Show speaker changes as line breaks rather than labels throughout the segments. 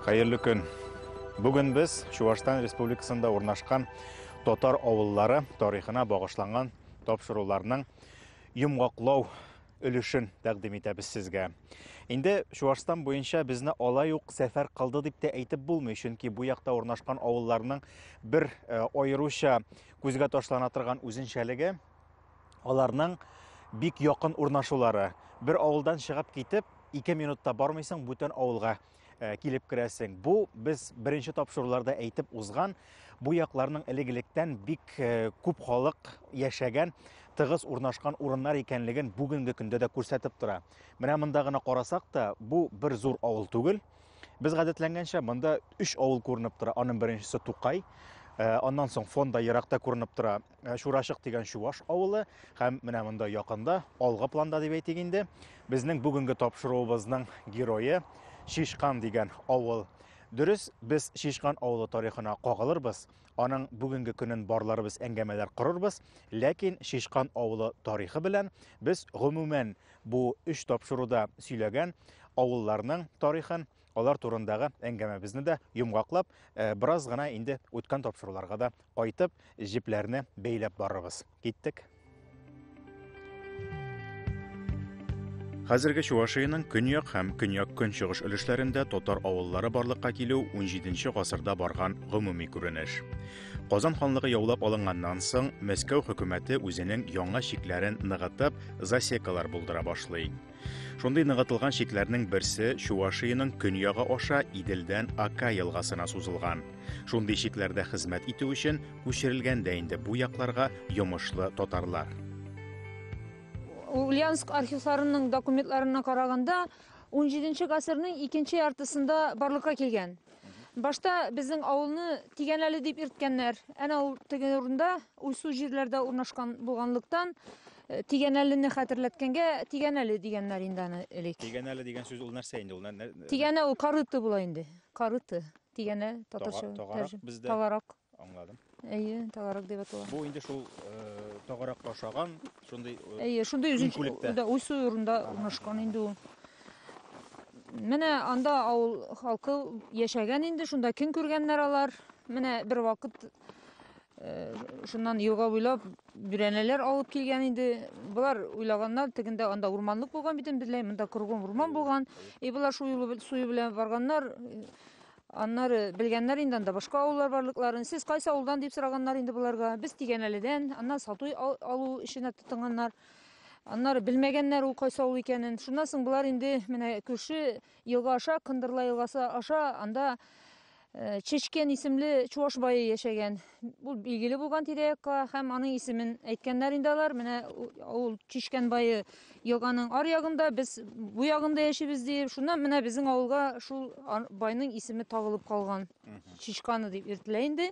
Hayırlı gün. Bugün biz Çuvaşistan Respublikasında ornaşkan Totar avыллары tarixine bağışlanan topşurularının yumğaklау өлüşін тәкъдим итәбез сезгә. Инде Çuvaşistan буенча безне алай ук сәфәр кылды дип тә әйтеп булмый, чөнки бу якта орнашкан авылларның бер аеруча күзгә ташлана торган үзенчәлеге аларның бик якын урнашулары. Бер авылдан чыгып китеп, 2 минутта бармыйсың, бүтән авылга килеп керәсең. Бу без беренче тапшыруларда әйтеп узган, бу якларның элегелектән бик күп халык яшәгән, тыгыз урнашкан урыннар икәнлеген бүгенге көндә дә күрсәтеп тора. Менә монда гына карасак та, бу бер зур авыл түгел. Без гадәтләнгәнчә монда 3 авыл күренеп тора. Аның беренчесе Тукай, аннан соң фонда еракта күренеп тора Шурашык дигән Чуваш авылы, һәм менә монда якында, алгы планда дип әйтик инде, безнең бүгенге тапшыруыбызның герое Шишкан дигән авыл. Дөрес, без Шишкан авылы тарихына кагылырбыз, аның бүгенге көнен барларыбыз әңгәмәләр корырбыз, ләкин Шишкан авылы тарихы белән без гомумән бу 3 тапшыруда сөйләгән авылларның тарихын, алар турындагы әңгәмәбезне дә йомгаклап, бераз гына инде үткән тапшыруларга да кайтып, җипләрне бәйләп барырбыз. Киттек. Хәзерге Чувашиянең көньяк һәм көньяк-көнчыгыш өлешләрендә татар авыллары барлыкка килү 17нче гасырда барган гомуми күренеш. Казан ханлыгы яулап алынганнан соң Мәскәү хөкүмәте үзенең яңа шикләрен ныгытып, засекалар булдыра башлый. Шундый ныгытылган шикләрнең берсе Чувашиянең көньягы аша Иделдән Ака елгасына сузылган. Шундый шикләрдә хезмәт итү өчен күчерелгәндә инде бу якларга йомышлы татарлар.
Ульяновск архивларының документларына караганда 17 гасырның 2нче яртысында барлыкка килгән. Башта безнең авылны Тигәнәле дип йөрткәннәр. Әнә ул теге урында уйсу җирләрдә урнашкан булганлыктан Тигәнәлене хәтерләткәнгә Тигәнәле дигәннәр инде аны элек.
Тигәнәле дигән сүз ул нәрсә инде? Ул
Тигәнә ул карыты була инде. Карыты. Тигәнә татарча. Тагарак.
Аңладым.
Әйе, тагарак дип атала.
Бу инде шул тагарак ашаган, шундый
Әйе, шундый үзенчә уйсу урында урнашкан инде ул. Менә анда авыл халкы яшәгән инде, шунда көн күргәннәр алар. Менә бер вакыт шуннан елга буйлап бүрәнәләр алып килгән инде. Булар уйлаганнар, тегендә анда урманлык булган бит инде, монда кыргын урман булган. Булар суyu белән барганнар. Аннары белгәннәр инде анда башка авыллар барлыкларын. Сез кайсы авылдан дип сораганнар инде буларга. Без Тигәнәледән, аннан сату алу эшенә тотынганнар. Аннары белмәгәннәр ул кайсы авыл икәнен. Шуннан соң булар инде менә күрше елга аша, Кындырла елгасы аша, анда Чечкен исемле Чуваш бае яшәгән. Бу билгеле булган тирә-якка һәм аның исемен әйткәннәр инде алар. Менә ул Чечкен бае елганың ар ягында, без бу ягында яшибез дип. Шуннан менә безнең авылга шул байның исеме тагылып калган. Чечканы дип йөртелә инде.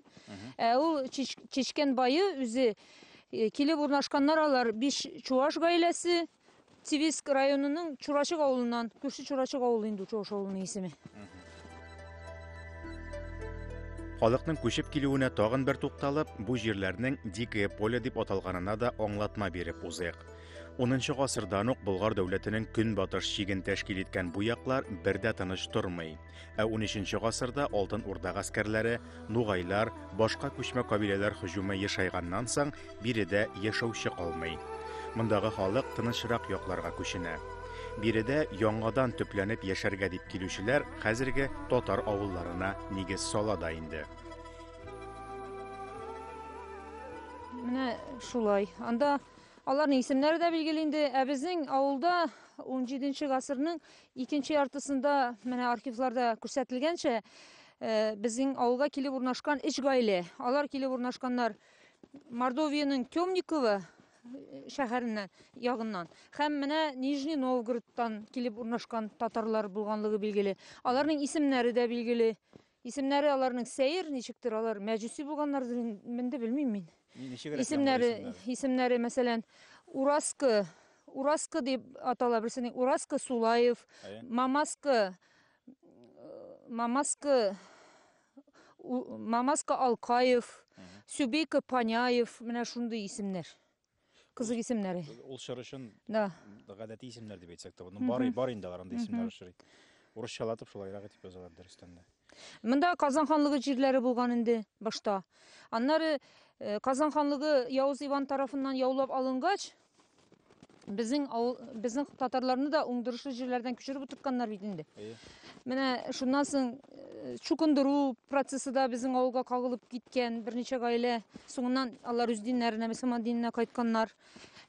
Ул Чечкен бае үзе килеп урнашканнар алар 5 Чуваш гаиләсе Тивиск районының Чурачык авылыннан, күрше Чурачык авылы инде Чуваш авылының исеме.
Халыкның күчеп килүенә тагын бер тукталып, бу җирләрнең Дикое поле дип аталганына да аңлатма биреп узыйк. 10нчы гасырдан ук Болгар дәүләтенең көнбатыш чиген тәшкил иткән бу яклар бердә тыныч тормый. 13нчы гасырда Алтын Урда гаскәрләре, нугайлар, башка күчмә кабиләләр һөҗүме ешайганнан соң биредә яшәүче калмый. Мондагы халык тынычрак якларга күченә. Биредә яңадан төпләнеп яшәргә дип килүчеләр хәзерге татар авылларына нигез сала да инде.
Менә шулай. Анда аларның исемнәре дә билгеле инде. Безнең авылда 17нче гасырның 2нче яртысында менә архивларда күрсәтелгәнчә, безнең авылга килеп урнашкан 3 гаилә. Алар килеп урнашканнар Мордовияның Темниково шәһәреннән ягыннан. Һәм менә Нижний Новгородтан килеп урнашкан татарлар булганлыгы билгеле. Аларның исемнәре дә билгеле. Исемнәре аларның Сәер, ничектер алар мәҗүси булганнардыр, мен дә белмим мин. Исемнәре мәсәлән Ураска дип атала берсенең. Ураска Сулаев, Мамаска Алкаев, Сүбейка Паняев, менә шундый исемнәр. Кызык исемнәре.
Ул шырышын
да
гадәти исемнәр дип әйтсәк тә, бар инде алар анда исемнәр шырый. Урысчалатып шулайрак итеп язалар дөрестән дә.
Мында Казан ханлыгы җирләре булган инде башта. Аннары Казан ханлыгы Явыз Иван тарафыннан яулап алынгач, безнең татарларны да уңдырышлы җирләрдән күчереп утыртканнар бит инде. Менә шуннан соң чукындыру процессы да безнең авылга кагылып киткән, берничә гаилә. Соңыннан алар үз диннәренә, мөселман диненә кайтканнар.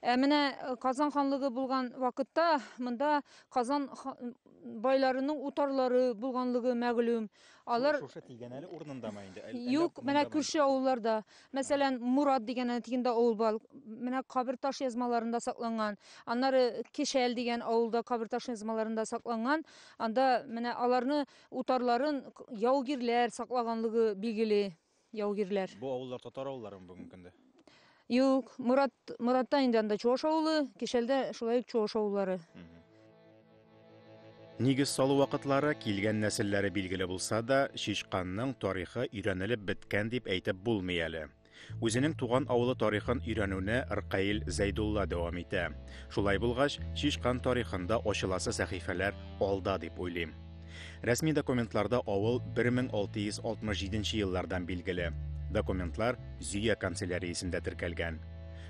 Менә Казан ханлыгы булган вакытта монда Казан байларының утарлары булганлыгы мәгълүм. Алар
Шушы тигән әле урынындамы инде?
юк, менә күрше авылларда. Мәсәлән, Мурат дигән тигәндә авыл бар. Менә каберташ язмаларында сакланган. Аннары Кешәл дигән авылда каберташ язмаларында сакланган. Анда менә аларны утарларын яугирләр саклаганлыгы билгеле. Яугирләр.
Бу авыллар татар авыллары бүгенге көндә.
Юк, Murat'ta инде анда Чуаш авылы, Кешәлдә шулай ук Чуаш авыллары.
Нигез салу вакытлары килгән нәселләре билгеле булса да, Шишканның тарихы өйрәнелеп беткән дип әйтеп булмый әле. Үзенең туган авылы тарихын өйрәнүне Ркаил Зәйдулла дәвам итә. Шулай булгач, Шишкан тарихында ачыласы сәхифәләр алда дип уйлыйм. Рәсми документларда авыл 1667 еллардан билгеле. Документлар Зөя канцеляриясендә теркәлгән.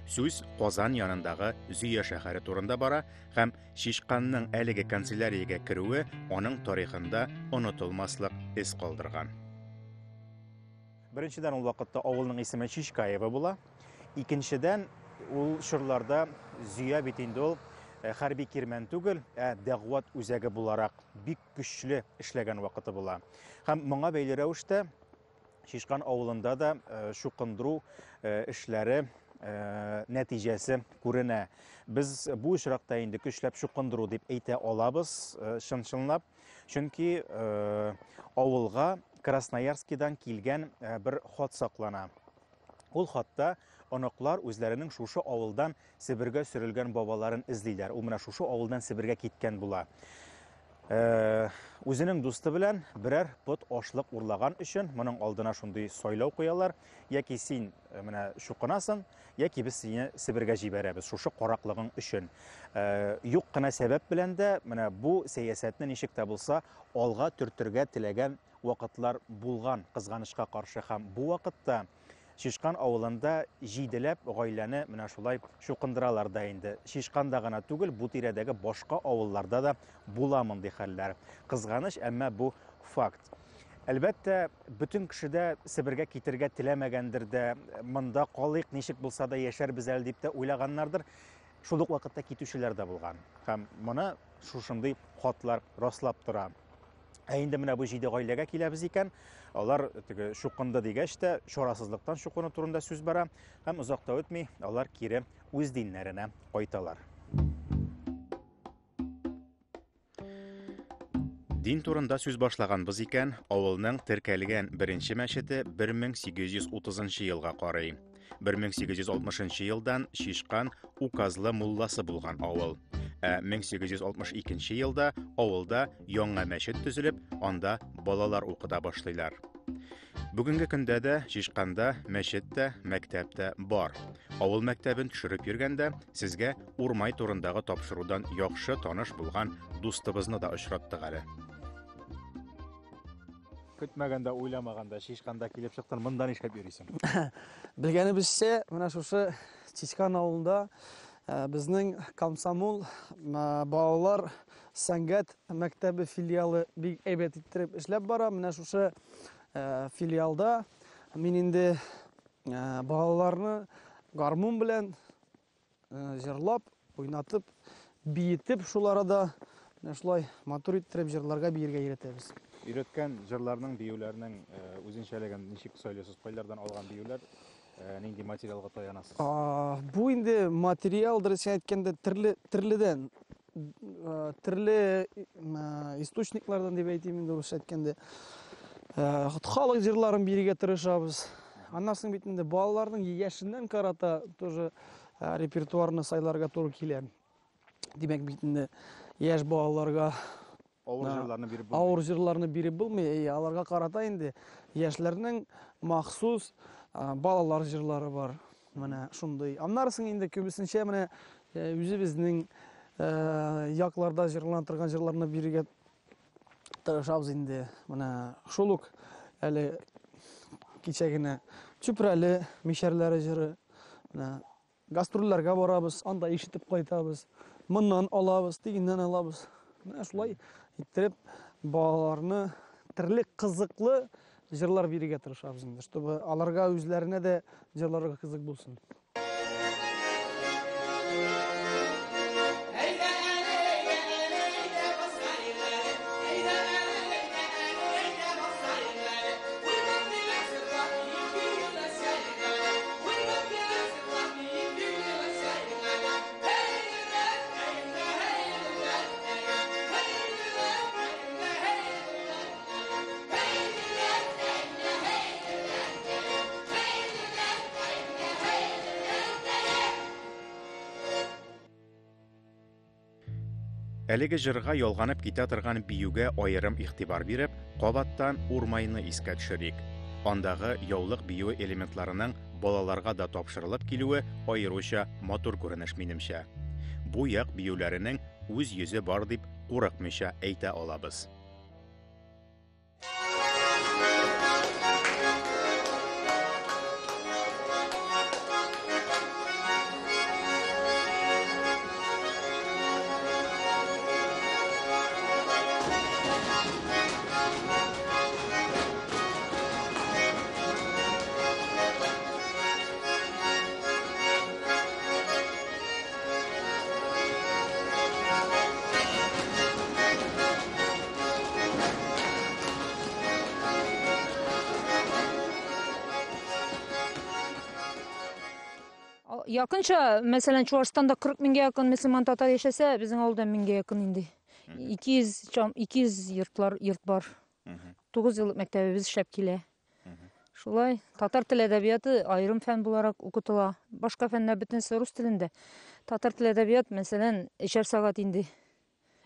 Сүз Казан янындагы Зөя шәһәре турында бара һәм Шишканның әлеге канцеляриягә керүе аның тарихында онытылмаслык эз калдырган. Беренчедән ул вакытта авылның исеме Шишкаева була. Икенчедән ул чорларда Зөя бит инде ул хәрби кирмән түгел, дәгъват үзәге буларак бик көчле эшләгән вакыты була. Һәм моңа бәйле рәвештә Шишкан авылында да шукындыру эшләре нәтиҗәсе күренә. Без бу очракта инде көчләп шукындыру дип әйтә алабыз, чынлап, чөнки авылга Красноярскидан килгән бер хат саклана. Ул хатта оныклар үзләренең шушы авылдан Себергә сөрелгән бабаларын эзлиләр. Ул менә шушы авылдан Себергә киткән була. Үзенең дусты белән берәр пот ашлык урлаган өчен моның алдына шундый сайлау куялар, яки син менә шукынасың, яки без сине Себергә җибәрәбез шушы караклыгың өчен. Юк кына сәбәп белән дә менә бу сәясәтне ничек тә булса алга төртергә теләгән вакытлар булган, кызганычка каршы. Һәм бу вакытта Шишкан авылында җиделәп гаиләне менә шулай шукындыралар да инде. Шишканда гына түгел, бу тирәдәге башка авылларда да була мондый хәлләр. Кызганыч, әмма бу факт. Әлбәттә, бөтен кешедә Себергә китергә теләмәгәндер дә, монда калыйк, ничек булса да яшәрбез әле дип тә уйлаганнардыр. Шул ук вакытта китүчеләр дә булган. Һәм моны шушындый хатлар раслап тора. Инде менә бу 7 гаиләгә киләбез икән, алар шукынды дигәч тә чарасызлыктан шукыны турында сүз бара, һәм озакта үтми алар кире үз диннәренә кайталар. Дин турында сүз башлаганбыз икән, авылның теркәлгән беренче мәчете 1830 елга карый. 1860 елдан Шишкан указлы мулласы булган авыл. 1862 елда авылда яңа мәчет төзелеп, анда балалар укыта башлыйлар. Бүгенге көндә дә Шишканда мәчет тә, мәктәп тә бар. Авыл мәктәбен төшереп йөргәндә сезгә Урмай турындагы тапшырудан яхшы таныш булган дустыбызны да очраттык әле. Көтмәгәндә, уйламаганда Шишканда килеп чыктың, монда нишләп йөрисең?
Белгәнебезчә, менә шушы Шишкан авылында безнең комсомол балалар сәнгать мәктәбе филиалы бик әйбәт иттереп эшләп бара. Менә шушы филиалда мин инде балаларны гармун белән җырлап, уйнатып, биетеп, шулары да менә шулай матур иттереп җырларга биергә өйрәтәбез.
Өйрәткән җырларның, биюләрнең үзенчәлеген ничек сөйләсез, кайлардан алган биюләр, нинди материалга таянасыз?
Бу инде материал, дөресен әйткәндә, төрледән, төрле источниклардан дип әйтим инде, дөресен әйткәндә. Халык җырларын бирергә тырышабыз. Аннан соң бит инде балаларның яшеннән карата тоже репертуарны сайларга туры килә. Димәк бит инде яшь балаларга авыр җырларны биреп булмый, аларга карата инде яшьләрнең махсус балалар җырлары бар. Менә шундый. Аннан соң инде күбесенчә менә үзебезнең якларда җырлана торган җырларны бирергә тырышабыз инде. Менә шулук әле кичәгенә Чүпрәле мишәрләре җыры. Менә гастрольләргә барабыз, анда ишетеп кайтабыз. Моннан алабыз, тигеннән алабыз. Менә шулай иттереп балаларны төрле кызыклы җырлар бирергә тырышабыз инде, чтобы аларга үзләренә дә җырларга кызык булсын.
Әлеге җырга ялганып китә торган биюгә аерым игътибар биреп, кабаттан урмайны искә төшерик. Андагы яулык бию элементларының балаларга да тапшырылып килүе аеруча матур күренеш минемчә. Бу як биюләренең үз йөзе бар дип курыкмыйча әйтә алабыз.
Якынча, мәсәлән, Чуашстанда 40 меңгә якын мөселман татар яшәсә, безнең авылда 1000гә якын инде. 200 йорт бар. 9 еллык мәктәбебез эшләп килә. Шулай, татар теле әдәбияты аерым фән буларак укытыла. Башка фәннәр бөтенсе рус телендә. Татар теле әдәбият, мәсәлән, 3 сәгать инде.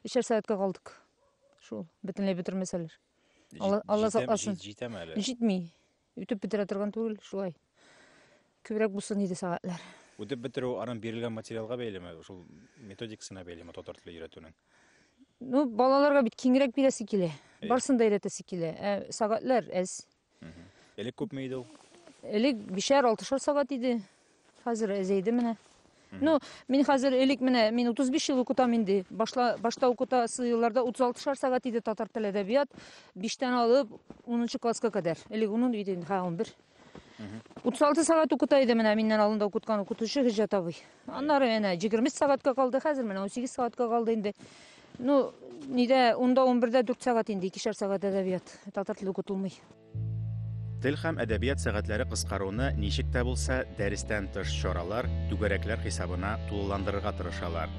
3 сәгатькә калдык. Шул, бөтенләй бетермәсәләр. Алла сакласын.
Җитәме әле?
Җитми. Үтеп бетерә торган түгел, шулай. Күбрәк булсын иде сәгатьләр.
Үтеп бетерү арын бирелгән материалга бәйлеме, шул методикасына бәйлеме татар теле өйрәтүнең?
Ну, балаларга бит киңрәк бирәсе килә. Барсын да өйрәтәсе килә. Сәгатьләр әз.
Элек күпме иде ул?
Элек 5-6 сәгать иде. Хәзер әзәйде менә. Ну, мин хәзер элек менә мин 35 ел укытам инде. Башта укытасы елларда 36 сәгать иде татар теле әдәбият. 5тән алып 10нчы класска кадәр. Элек 10 иде, 11. 36 сәгать укыта иде менә миннән алында укыткан укытучы Хиҗат абый. Аннары менә 20 сәгатькә калды, хәзер менә 18 сәгатькә калды инде. Ну, нидә 10да 11дә 4 сәгать инде, 2 сәгать әдәбият. Татар теле укытылмый.
Тел һәм әдәбият сәгатьләре кыскаруны ничек тә булса дәрестән тыш чаралар, түгәрәкләр хисабына тулыландырырга тырышалар.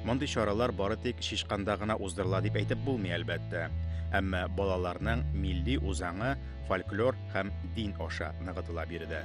Мондый чаралар бары тик шишканда гына уздырыла дип әйтеп булмый әлбәттә. Әмма балаларның милли үзаңы, фольклор һәм дин аша ныгытыла бирде.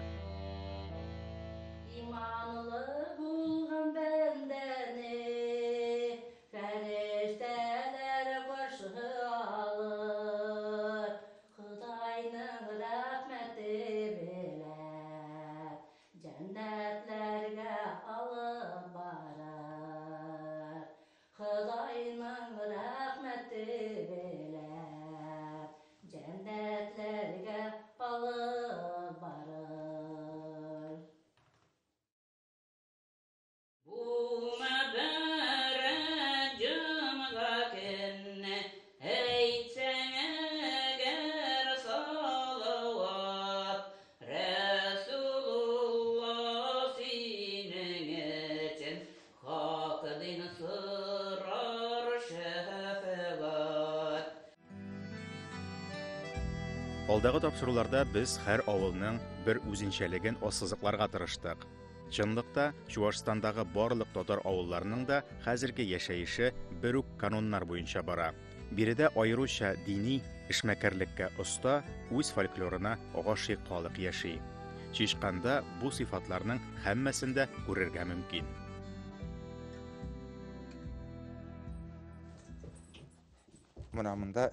Алдагы тапшыруларда без һәр авылның бер үзенчәлеген ассызыкларга тырыштык. Чынлыкта, Чуашстандагы барлык татар авылларының да хәзерге яшәеше бер үк кануннар буенча бара. Биредә аеруча дини эшмәкәрлеккә оста, үз фольклорына гашыйклык яши. Чишканда бу сыйфатларның һәммәсен дә күрергә мөмкин.
Монда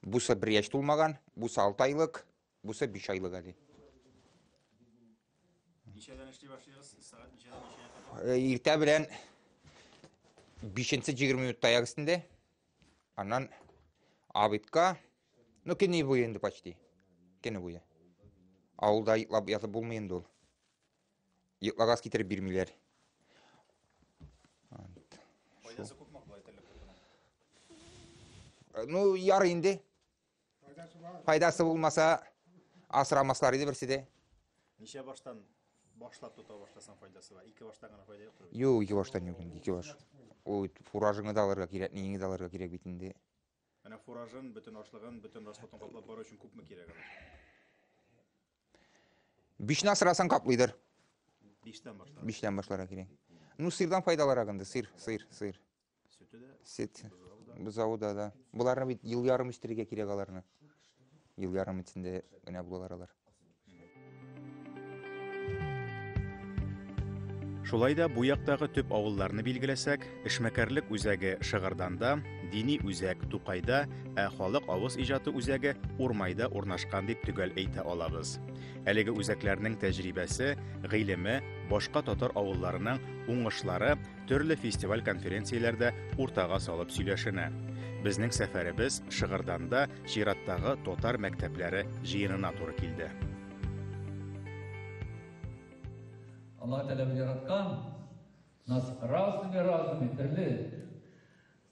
бусы 1 яшь тулмаган, бусы 6 айлык, бусы 5 айлык әле.
Ничәдән эшли башлыйсыз? Сәгать ничәдән?
Иртә белән 5-20 минутта аяк өстендә. Анан абитка, ну кене буе енді почти. Кене буе. Ауылда йыклап ятып булмый енді ол. Йыклагас китерип бирмилер.
Пайдасы күпме булай терлек?
Ну, яр инде. Пайдасы булмаса, асырамаслар иде берсе де.
Ничә баштан башлап тота башласан файдасы бар? 2 баштан гына файда юктыр.
Юк, 2 баштан юк, 2 баш. Ой, фуражыңы да алырга кирәк, неңе да алырга кирәк бит инде.
Менә фуражын, бөтен ашлыгын, бөтен расходын каплап бару өчен күпме кирәк алар?
5 асырасаң каплыйдыр.
5тән башлап.
5тән башларга кирәк. Ну, сырдан файдалар агында, сыр.
Сөте дә,
Сет. Бузауда да. Буларны бит ел ярым үстерергә кирәк аларны. Ел ярым ичендә генә булалар алар.
Шулай да бу яктагы төп авылларны билгеләсәк, эшмәкәрлек үзәге Шыгырданда, дини үзәк Тукайда, халык авыз иҗаты үзәге Урмайда урнашкан дип төгәл әйтә алабыз. Әлеге үзәкләрнең тәҗрибәсе, гыйлеме, башка татар авылларының уңышлары төрле фестиваль конференцияләрдә уртага салып сөйләшенә. Безнең сәфәребез Шыгырданда чираттагы татар мәктәпләре җыенына туры килде.
Allah Teala yaratkan нас разными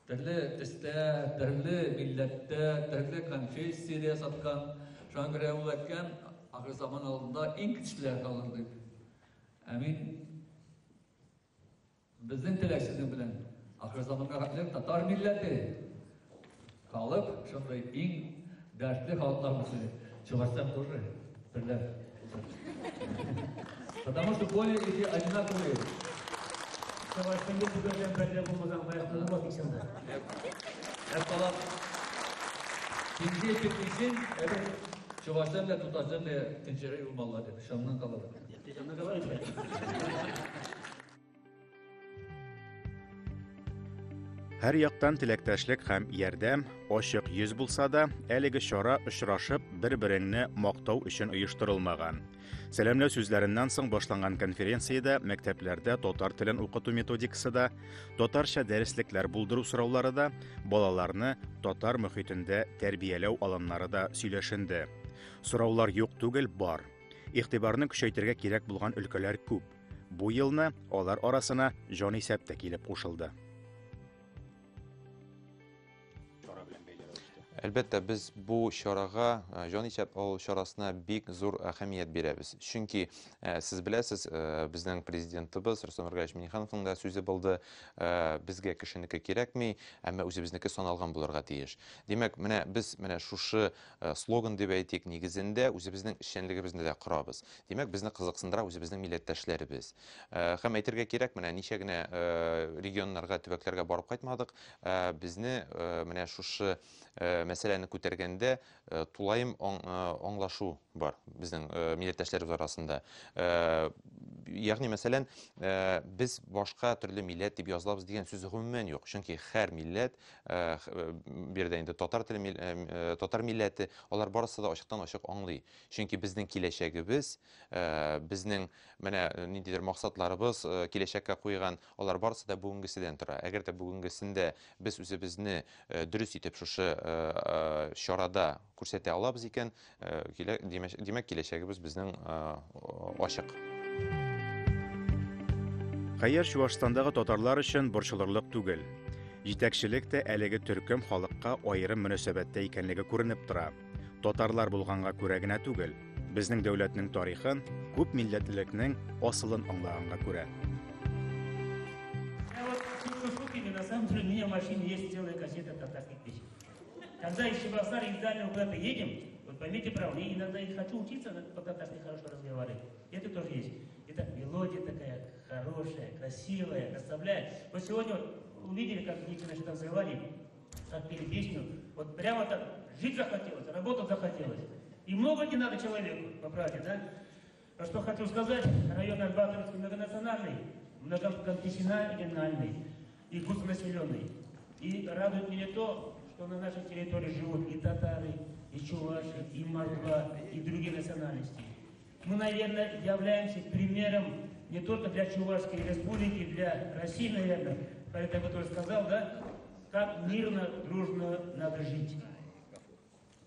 төрле төстә, төрле милләттә, төрле конфессиядә саткан, шуңа күрә ул әйткән, ахыр заман алдында иң көчлеләр калыр дип. Ә мин безнең теләксезлек белән ахыр заманга хәтле татар милләте калып, шундай иң дәртле халыклар булсын. Чувашстан тоже төрле. Потому что более эти одинаковые. Чувашстан без бөтен берле булмаган баягы бар икән дә. Әткалап. Инде текшин, Чувашстан белән Татарстан белән тинчерәй булмалар дип шамнан калалар.
Һәр яктан теләктәшлек һәм ярдәм, ачык йөз булса да, әлеге чара очрашып бер-береңне мактау өчен оештырылмаган. Сәламләү сүзләреннән соң башланган конференциядә мәктәпләрдә татар телен укыту методикасы да, татарча дәреслекләр булдыру сораулары да, балаларны татар мөхитендә тәрбияләү алымнары да сөйләшенде. Сораулар юк түгел, бар. Игътибарны көчәйтергә кирәк булган өлкәләр күп. Бу елны алар арасына җан исәптә килеп кушылды.
Әлбәттә, без бу чарага, җан исәп алу чарасына бик зур әһәмият бирәбез. Чөнки сез беләсез, безнең президентыбыз Рөстәм Миңнеханов Миңнехановның да сүзе булды, безгә кешенеке кирәкми, әмма үзебезнеке саналган булырга тиеш. Димәк, менә без шушы слоган дип әйтик нигезендә үзебезнең эшчәнлегебезне дә корабыз. Димәк, безне кызыксындыра үзебезнең милләттәшләребез. Һәм әйтергә кирәк, менә ничә генә регионнарга, төбәкләргә барып кайтмадык, безне менә шушы мәсьәләне күтәргәндә тулайым аңлашу бар безнең милләттәшләребез арасында. Ягъни мәсәлән, без башка төрле милләт дип язылабыз дигән сүз гомумән юк. Чөнки һәр милләт, бирдә инде татар милләте, алар барысы да ачыктан-ачык аңлый. Чөнки безнең киләчәгебез, безнең менә ниндидер максатларыбыз, киләчәккә куйган, алар барысы да бүгенгесеннән тора. Әгәр дә бүгенгесендә без үзебезне дөрес итеп шушы чарада күрсәтә алабыз икән, димәк киләчәгебез безнең ачык.
Хәер, Чувашстандагы татарлар өчен борчылырлык түгел. Җитәкчелек тә әлеге төркем халыкка аерым мөнәсәбәттә икәнлеге күренеп тора. Татарлар булганга күрә генә түгел, безнең дәүләтнең тарихын, күп милләтлекнең асылын аңлаганга күрә.
На самом деле у меня в машине есть целая кассета татарских песен. Когда из Чебоксара издали куда-то едем, вот поймите правильно, я иногда и хочу учиться по-татарски хорошо разговаривать. Это тоже есть. Это мелодия такая хорошая, красивая, расставляет. Вот сегодня увидели, как Никита что танцевали, как пели песню. Вот прямо так жить захотелось, работать захотелось. И много не надо человеку, по правде, да? А что хочу сказать, район Арбатовский многонациональный, многоконфессиональный и густонаселенный. И радует меня то, что на нашей территории живут и татары, и чуваши, и мордва, и другие национальности. Мы, наверное, являемся примером не только для Чувашской республики, для России, наверное, поэтому, который сказал, да, как мирно, дружно надо жить.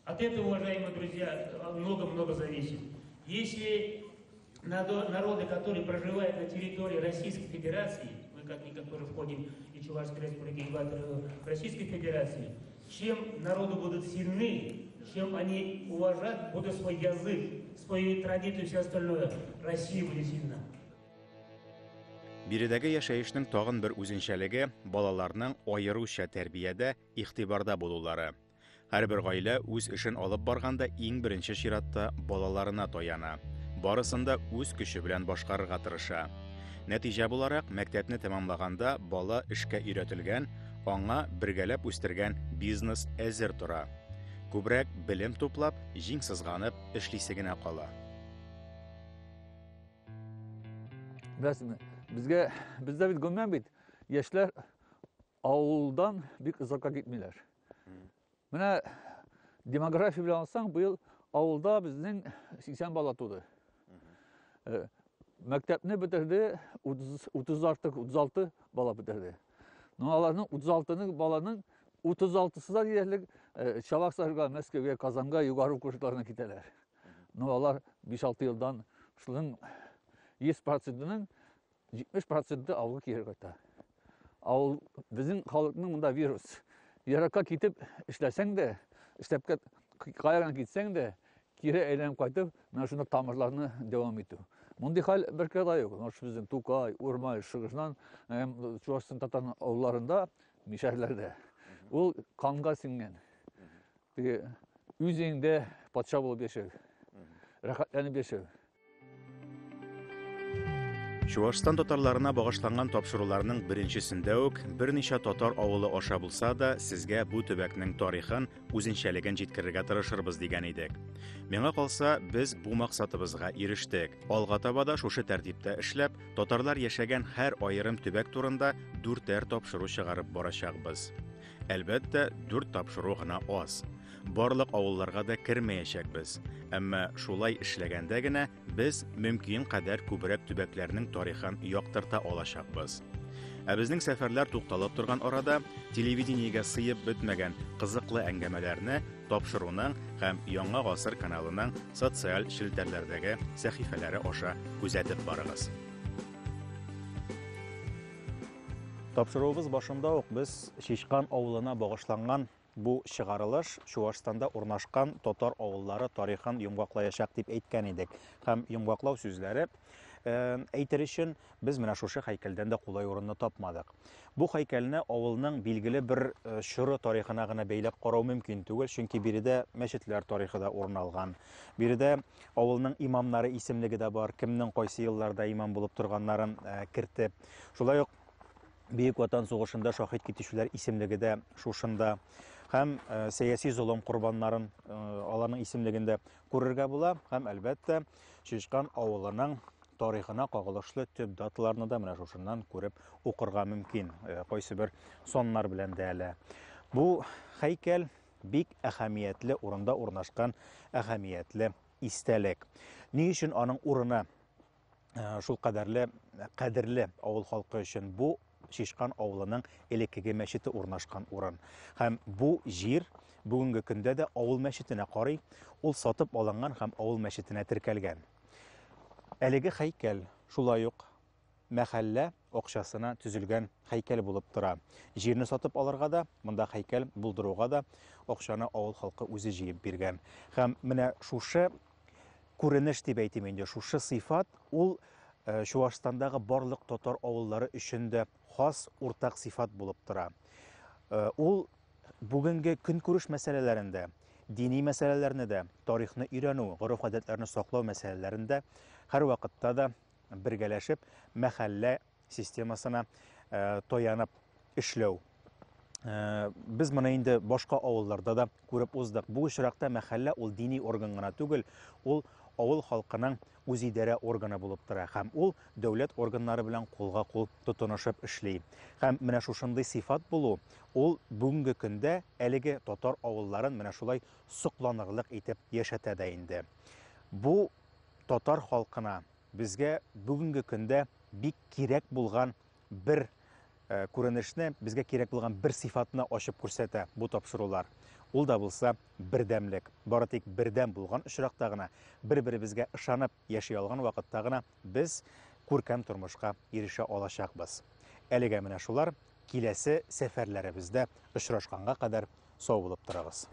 От этого, уважаемые друзья, много-много зависит. Если народы, которые проживают на территории Российской Федерации, мы как-никак тоже входим и Чувашской Республики, и в Российской Федерации, чем народы будут сильны, чем они уважать будут свой язык, свою традицию и все остальное, Россия будет сильна.
Биредәге яшәешнең тагын бер үзенчәлеге балаларның аеруча тәрбиядә, игътибарда булулары. Һәрбер гаилә үз эшен алып барганда иң беренче чиратта балаларына таяна. Барысында үз көче белән башкарырга тырыша. Нәтиҗә буларак, мәктәпне тәмамлаганда бала эшкә өйрәтелгән, аңа бергәләп үстергән бизнес әзер тора. Күбрәк белем туплап, җиңсызганып эшлисе генә кала.
Bizde bir gömmen bit. Yaşlar avuldan bir uzaka gitmiler. Mene demografi bile alsan bu yıl avulda bizden 80 bala tuğdu. Mektepini bitirdi, 36 bala bitirdi. Onların 36'nın balanın 36'sı da yerlik Çavaksarı'ga, Moskova'ya, Kazan'a, yukarı kurslarına giderler. Onlar 5-6 yıldan şunun 100%'nin 70% avga kiri kayta. Avul bizim halkının bunda virüs. Yaraka gidip işlesen de, işlep kayagan gitsen de kiri eylem kaytıp, ben şunda tamirlarını devam ediyor. Mundi hal bir kadar yok. Bizim Tukay, Urmay, Şırgız'dan, Çuvaş'ın Tatan avlarında, mişerlerde. O kanga singen. Üzerinde patşa bulup yaşıyor. Rahatlanıp yaşıyor.
Чувашстан татарларына багышланган тапшыруларның беренчесендә үк берничә татар авылы аша булса да, сезгә бу төбәкнең тарихын, үзенчәлеген җиткерергә тырышырбыз дигән идек. Миңа калса, без бу максатыбызга ирештек. Алга таба да шушы тәртиптә эшләп, татарлар яшәгән һәр аерым төбәк турында 4 тапшыру чыгарып барачакбыз. Әлбәттә, 4 тапшыру гына аз. Барлык авылларга да кирмәячәкбез. Әмма шулай эшләгәндә генә без мөмкин кадәр күбрәк төбәкләрнең тарихын яктырта алачакбыз. Ә безнең сәфәрләр тукталып торган арада телевидениегә сыеп бетмәгән кызыклы әңгәмәләрне тапшыруның һәм Яңа гасыр каналының социаль челтәрләрдәге сәхифәләре аша күзәтеп барыгыз. Тапшыруыбыз башында ук без Шишкан авылына багышланган бу чыгарылыш Чувашстанда урнашкан татар авыллары тарихын йомгаклаячак дип әйткән идек. Һәм йомгаклау сүзләре әйтер өчен без менә шушы һәйкәлдән дә кулай урынны тапмадык. Бу һәйкәлне авылның билгеле бер чоры тарихына гына бәйләп карау мөмкин түгел, чөнки биредә мәчетләр тарихы да урын алган. Биредә авылның имамнары исемлеге дә бар, кемнең кайсы елларда имам булып торганнарын кертеп. Шулай ук Бөек Ватан сугышында шаһит китүчеләр исемлеге дә шушында. Һәм сәяси золым курбаннарын аларның исемлегендә күрергә була. Һәм әлбәттә Шишкан авылының тарихына кагылышлы төп даталарны да менә шушыннан күреп укырга мөмкин. Кайсы бер соннар белән дә әле. Бу һәйкәл бик әһәмиятле урында урнашкан әһәмиятле истәлек. Ни өчен аның урыны шул кадерле авыл халкы өчен бу Шишкан авылының элеккеге мәчете урнашкан урын. Һәм бу җир бүгенге көндә дә авыл мәчетенә карый, ул сатып алынган һәм авыл мәчетенә теркәлгән. Әлеге һәйкәл шулай ук мәхәллә акчасына төзелгән һәйкәл булып тора. Җирне сатып алырга да, монда һәйкәл булдыруга да акчаны авыл халкы үзе җыеп биргән. Һәм менә шушы күренеш дип әйтим инде, шушы сыйфат ул Чувашстандагы барлык татар авыллары өчен дә хас уртак сыйфат булып тора. Ул бүгенге көнкүреш мәсьәләләрендә, дини мәсьәләләрне дә, тарихны өйрәнү, гореф-гадәтләрне саклау мәсьәләләрендә һәр вакытта да бергәләшеп мәхәллә системасына таянып эшләү. Без моны инде башка авылларда да күреп уздык. Бу очракта мәхәллә ул дини орган гына түгел, ул авыл халкының үзидарә органы булып тора һәм ул дәүләт органнары белән кулга-кул тотынышып эшли. Һәм менә шушындый сыйфат булу, ул бүгенге көндә әлеге татар авылларын менә шулай сокланырлык итеп яшәтә дә инде. Бу татар халкына безгә бүгенге көндә бик кирәк булган бер күренешне, безгә кирәк булган бер сыйфатны ачып күрсәтә бу тапшырулар. Ул да булса бердәмлек. Бары тик бердәм булган очракта гына, бер-беребезгә ышанып яши алган вакытта гына без күркәм тормышка ирешә алачакбыз. Әлегә менә шулар, киләсе сәфәрләребездә очрашканга кадәр сау булып торыгыз.